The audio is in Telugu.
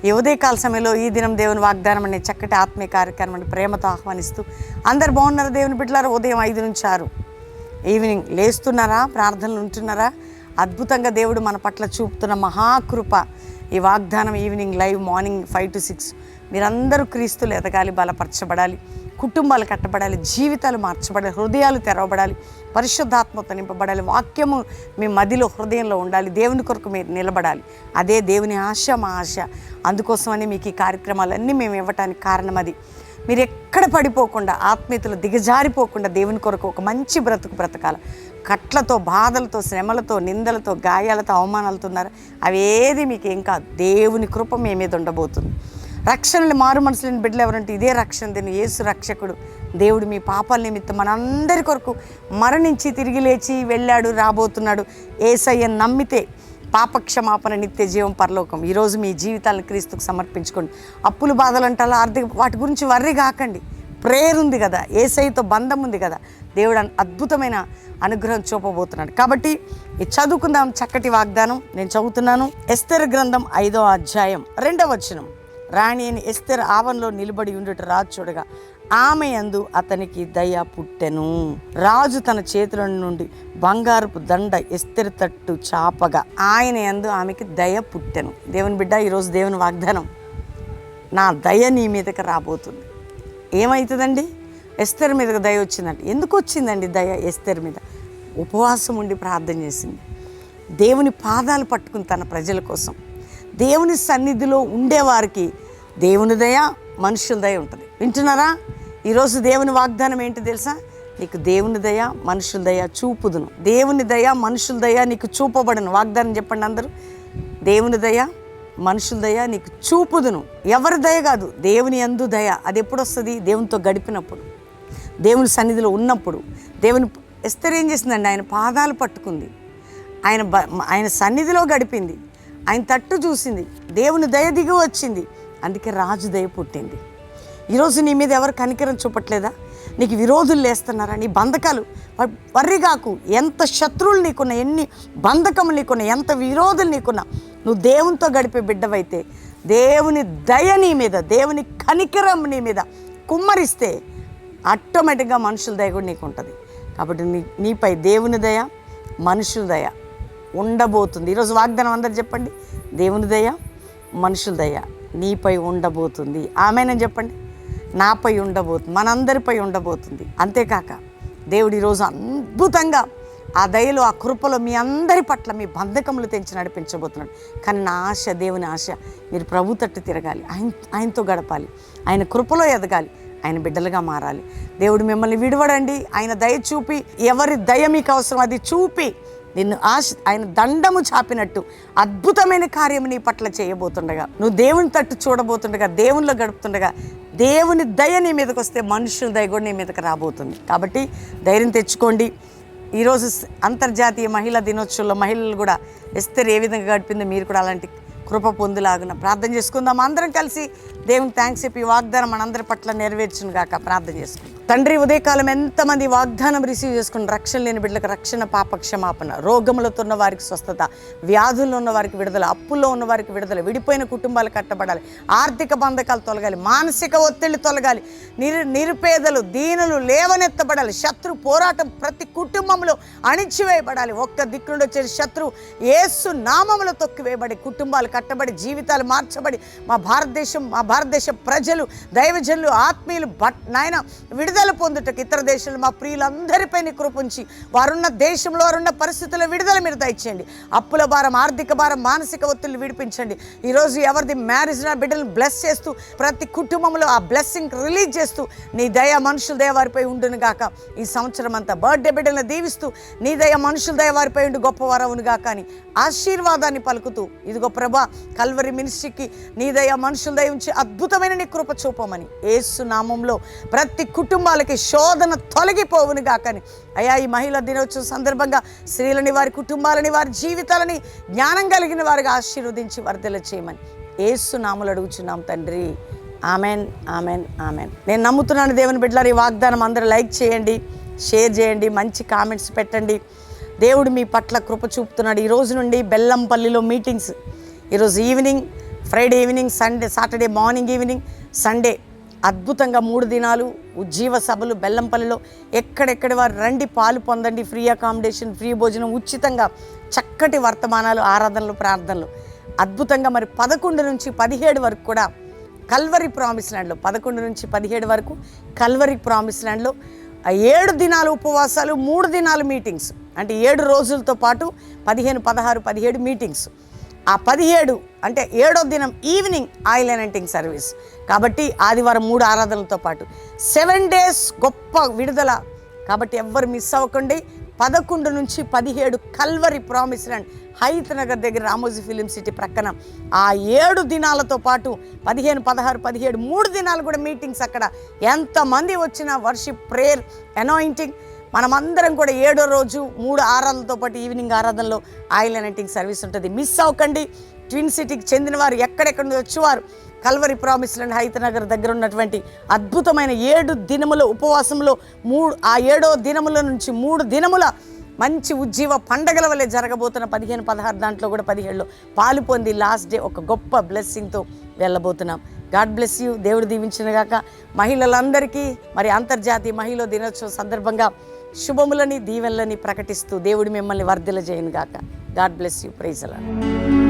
ఈ ఉదయకాల సమయంలో ఈ దినం దేవుని వాగ్దానం అనే చక్కటి ఆత్మీయ కార్యక్రమాన్ని ప్రేమతో ఆహ్వానిస్తూ అందరు బాగున్నారా? దేవుని బిడ్డలారా, ఉదయం 5 నుంచి 6 ఈవినింగ్ లేస్తున్నారా? ప్రార్థనలు ఉంటున్నారా? అద్భుతంగా దేవుడు మన పట్ల చూపుతున్న మహాకృప ఈ వాగ్దానం. ఈవినింగ్ లైవ్, మార్నింగ్ 5 to 6 మీరందరూ క్రీస్తులు ఎదగాలి, బలపరచబడాలి, కుటుంబాలు కట్టబడాలి, జీవితాలు మార్చబడాలి, హృదయాలు తెరవబడాలి, పరిశుద్ధాత్మతో నింపబడాలి, వాక్యము మీ మదిలో హృదయంలో ఉండాలి, దేవుని కొరకు మీరు నిలబడాలి. అదే దేవుని ఆశ, మా ఆశ. అందుకోసమని మీకు ఈ కార్యక్రమాలన్నీ మేము ఇవ్వటానికి కారణం అది. మీరు ఎక్కడ పడిపోకుండా, ఆత్మీయతలు దిగజారిపోకుండా దేవుని కొరకు ఒక మంచి బ్రతకాలి. కట్లతో, బాధలతో, శ్రమలతో, నిందలతో, గాయాలతో, అవమానాలతో ఉన్నారు, అవి ఏది మీకు ఏం కాదు. దేవుని కృప మీ మీద ఉండబోతుంది. రక్షణని, మారు మనసులేని బిడ్డలు ఎవరంటే ఇదే రక్షణ. దీన్ని యేసు రక్షకుడు దేవుడు మీ పాపాల నిమిత్తం మనందరి కొరకు మరణించి తిరిగి లేచి వెళ్ళాడు, రాబోతున్నాడు. యేసయ్యను నమ్మితే పాపక్షమాపణ, నిత్య జీవం, పరలోకం. ఈరోజు మీ జీవితాలను క్రీస్తుకు సమర్పించుకోండి. అప్పులు, బాధలు అంటారా, ఆర్థిక వాటి గురించి వర్రీ కాకండి. ప్రేయర్ ఉంది కదా, యేసయ్యతో బంధం ఉంది కదా, దేవుడు అద్భుతమైన అనుగ్రహం చూపబోతున్నాడు. కాబట్టి ఇది చదువుకుందాం. చక్కటి వాగ్దానం నేను చదువుతున్నాను. ఎస్తెరు గ్రంథం 5వ అధ్యాయం 2వ వచనం. రాణి అని ఎస్తెరు ఆవరణలో నిలబడి ఉండుట రాజు చూడగా ఆమె యందు అతనికి దయ పుట్టెను. రాజు తన చేతుల నుండి బంగారపు దండ ఎస్తెరు తట్టు చాపగా ఆయన యందు ఆమెకి దయ పుట్టెను. దేవుని బిడ్డ, ఈరోజు దేవుని వాగ్దానం, నా దయ నీ మీదకి రాబోతుంది. ఏమవుతుందండి? ఎస్తెరు మీదకి దయ వచ్చిందంటే ఎందుకు వచ్చిందండి దయ? ఎస్తెరు మీద ఉపవాసం ఉండి ప్రార్థన చేసింది. దేవుని పాదాలు పట్టుకుని తన ప్రజల కోసం, దేవుని సన్నిధిలో ఉండేవారికి దేవుని దయ, మనుషుల దయ ఉంటుంది. వింటున్నారా? ఈరోజు దేవుని వాగ్దానం ఏంటి తెలుసా? నీకు దేవుని దయ, మనుషుల దయ చూపుదును. దేవుని దయ, మనుషుల దయ నీకు చూపబడును. వాగ్దానం చెప్పండి అందరూ. దేవుని దయ, మనుషుల దయ నీకు చూపుదును. ఎవరి దయ కాదు, దేవుని యందు దయ. అది ఎప్పుడు వస్తుంది? దేవునితో గడిపినప్పుడు, దేవుని సన్నిధిలో ఉన్నప్పుడు. దేవుని ఎస్తెరు ఏం చేసిందండి? ఆయన పాదాలు పట్టుకుంది, ఆయన సన్నిధిలో గడిపింది, ఆయన తట్టు చూసింది, దేవుని దయ దిగి వచ్చింది. అందుకే రాజు దయ పుట్టింది. ఈరోజు నీ మీద ఎవరు కనికరం చూపట్లేదా? నీకు విరోధులు లేస్తున్నారా? నీ బంధకాలు వర్రిగాకు. ఎంత శత్రువులు నీకున్నా, ఎన్ని బంధకములు నీకున్నా, ఎంత విరోధులు నీకున్నా, నువ్వు దేవునితో గడిపే బిడ్డవైతే దేవుని దయ నీ మీద, దేవుని కనికరం నీ మీద కుమ్మరిస్తే ఆటోమేటిక్గా మనుషుల దయ కూడా నీకు ఉంటుంది. కాబట్టి నీపై దేవుని దయ, మనుషుల దయ ఉండబోతుంది. ఈరోజు వాగ్దానం అందరు చెప్పండి. దేవుని దయ, మనుషుల దయ నీపై ఉండబోతుంది. ఆమేనని చెప్పండి. నాపై ఉండబోతుంది, మనందరిపై ఉండబోతుంది. అంతేకాక దేవుడు ఈరోజు అద్భుతంగా ఆ దయలో, ఆ కృపలో మీ అందరి పట్ల మీ బంధకములు తెంచి నడిపించబోతున్నాడు. కానీ నా ఆశ, దేవుని ఆశ, మీరు ప్రభు తట్టు తిరగాలి, ఆయనతో గడపాలి, ఆయన కృపలో ఎదగాలి, ఆయన బిడ్డలుగా మారాలి. దేవుడు మిమ్మల్ని విడవడండి. ఆయన దయ చూపి, ఎవరి దయ మీకు అవసరం అది చూపి నిన్ను ఆయన దండము చాపినట్టు అద్భుతమైన కార్యం నీ పట్ల చేయబోతుండగా, నువ్వు దేవుని తట్టు చూడబోతుండగా, దేవునిలో గడుపుతుండగా, దేవుని దయ నీ మీదకి వస్తే మనుషుల దయ కూడా నీ మీదకి రాబోతుంది. కాబట్టి ధైర్యం తెచ్చుకోండి. ఈరోజు అంతర్జాతీయ మహిళా దినోత్సవంలో మహిళలు కూడా ఎస్తెరు ఏ విధంగా గడిపిందో మీరు కూడా అలాంటి కృప పొందులాగున ప్రార్థన చేసుకుందాం. అందరం కలిసి దేవుని థ్యాంక్స్ చెప్పి వాగ్దానం మనందరి పట్ల నెరవేర్చును గాక ప్రార్థన చేసుకుందాం. తండ్రి, ఉదయకాలం ఎంతమంది వాగ్దానం రిసీవ్ చేసుకుని రక్షణ లేని బిడ్డలకు రక్షణ, పాపక్షమాపణ, రోగములతో ఉన్న వారికి స్వస్థత, వ్యాధుల్లో ఉన్న వారికి విడుదల, అప్పుల్లో ఉన్న వారికి విడుదల, విడిపోయిన కుటుంబాలు కట్టబడాలి, ఆర్థిక బంధకాలు తొలగాలి, మానసిక ఒత్తిళ్లు తొలగాలి, నిరుపేదలు, దీనులు లేవనెత్తబడాలి, శత్రు పోరాటం ప్రతి కుటుంబంలో అణిచివేయబడాలి. ఒక్క దిక్కు నుండి వచ్చే శత్రు యేసు నామములో తొక్కివేయబడి, కుటుంబాలు కట్టబడి, జీవితాలు మార్చబడి, మా భారతదేశ ప్రజలు, దైవజనులు, ఆత్మీయులు నాయన విడుదల పొందుటకు, ఇతర దేశాలు మా ప్రియులందరిపై నీ కృప ఉంచి వారున్న దేశంలో, వారున్న పరిస్థితుల్లో విడుదల మీరు దయచేయండి. అప్పుల భారం, ఆర్థిక భారం, మానసిక ఒత్తిళ్లు విడిపించండి. ఈరోజు ఎవరిది మ్యారేజ్ నా బిడ్డలను బ్లెస్ చేస్తూ, ప్రతి కుటుంబంలో ఆ బ్లెస్సింగ్ రిలీజ్ చేస్తూ నీ దయ, మనుషుల దయ వారిపై ఉండును గాక. ఈ సంవత్సరం అంతా బర్త్డే బిడ్డలను దీవిస్తూ నీ దయ, మనుషుల దయ వారిపై ఉండి గొప్పవారవును గాక అని ఆశీర్వాదాన్ని పలుకుతూ, ఇదిగో ప్రభా, కల్వరి మినిస్ట్రీకి నీ దయ, మనుషుల దయ ఉంచి అద్భుతమైన నీ కృప చూపమని యేసు నామంలో ప్రతి కుటుంబాలకి శోధన తొలగిపోవును గాకని. అయ్యా, ఈ మహిళా దినోత్సవం సందర్భంగా స్త్రీలని, వారి కుటుంబాలని, వారి జీవితాలని జ్ఞానం కలిగిన వారిగా ఆశీర్వదించి వర్ధల చేయమని యేసు నామములో అడుగుచున్నాం తండ్రి. Amen, amen, amen. నేను నమ్ముతున్నాను దేవుని బిడ్డలారా, ఈ వాగ్దానం అందరూ లైక్ చేయండి, షేర్ చేయండి, మంచి కామెంట్స్ పెట్టండి. దేవుడు మీ పట్ల కృప చూపుతున్నాడు. ఈ రోజు నుండి బెల్లంపల్లిలో మీటింగ్స్, ఈరోజు evening Friday evening, Saturday morning, evening, Sunday అద్భుతంగా 3 దినాలు ఉజ్జీవ సభలు బెల్లంపల్లిలో. ఎక్కడెక్కడ వారు రండి, పాలు పొందండి, ఫ్రీ అకామిడేషన్, ఫ్రీ భోజనం, ఉచితంగా చక్కటి వర్తమానాలు, ఆరాధనలు, ప్రార్థనలు అద్భుతంగా. మరి 11 నుంచి 17 వరకు కూడా కల్వరి ప్రామిస్ ల్యాండ్లో, 11 నుంచి 17 వరకు కల్వరి ప్రామిస్ ల్యాండ్లో 7 దినాలు ఉపవాసాలు, 3 దినాలు మీటింగ్స్. అంటే 7 రోజులతో పాటు 15, 16, 17 మీటింగ్స్. ఆ 17 అంటే 7వ దినం ఈవినింగ్ ఆయిల్ అనాయింటింగ్ సర్వీస్. కాబట్టి ఆదివారం 3 ఆరాధనలతో పాటు 7 days గొప్ప విడుదల. కాబట్టి ఎవ్వరు మిస్ అవ్వకండి. 11 నుంచి 17 Calvary promise land, Hayath Nagar దగ్గర, రామోజీ ఫిలిం సిటీ ప్రక్కన. ఆ 7 దినాలతో పాటు 15, 16, 17 3 దినాలు కూడా మీటింగ్స్. అక్కడ ఎంతమంది వచ్చినా వర్షిప్, ప్రేయర్, అనాయింటింగ్. మనమందరం కూడా 7వ రోజు 3 ఆరాధనలతో పాటు ఈవినింగ్ ఆరాధనలో ఆయిల్ అనాయింటింగ్ సర్వీస్ ఉంటుంది. మిస్ అవ్వకండి. ట్విన్ సిటీకి చెందిన వారు, ఎక్కడెక్కడ నుంచి వచ్చేవారు, Calvary promise land Hayath Nagar దగ్గర ఉన్నటువంటి అద్భుతమైన 7 దినముల ఉపవాసంలో ఆ 7వ దినముల నుంచి 3 దినముల మంచి ఉజ్జీవ పండగల వల్లే జరగబోతున్న 15, 16 దాంట్లో కూడా 17లో పాలు పొంది లాస్ట్ డే ఒక గొప్ప బ్లెస్సింగ్తో వెళ్ళబోతున్నాం. God bless you. దేవుడు దీవించిన గాక. మహిళలందరికీ మరి అంతర్జాతీయ మహిళా దినోత్సవం సందర్భంగా శుభములని, దీవెనలని ప్రకటిస్తూ దేవుడు మిమ్మల్ని వర్ధిల్ల చేయను గాక. God bless you. Praise the lord.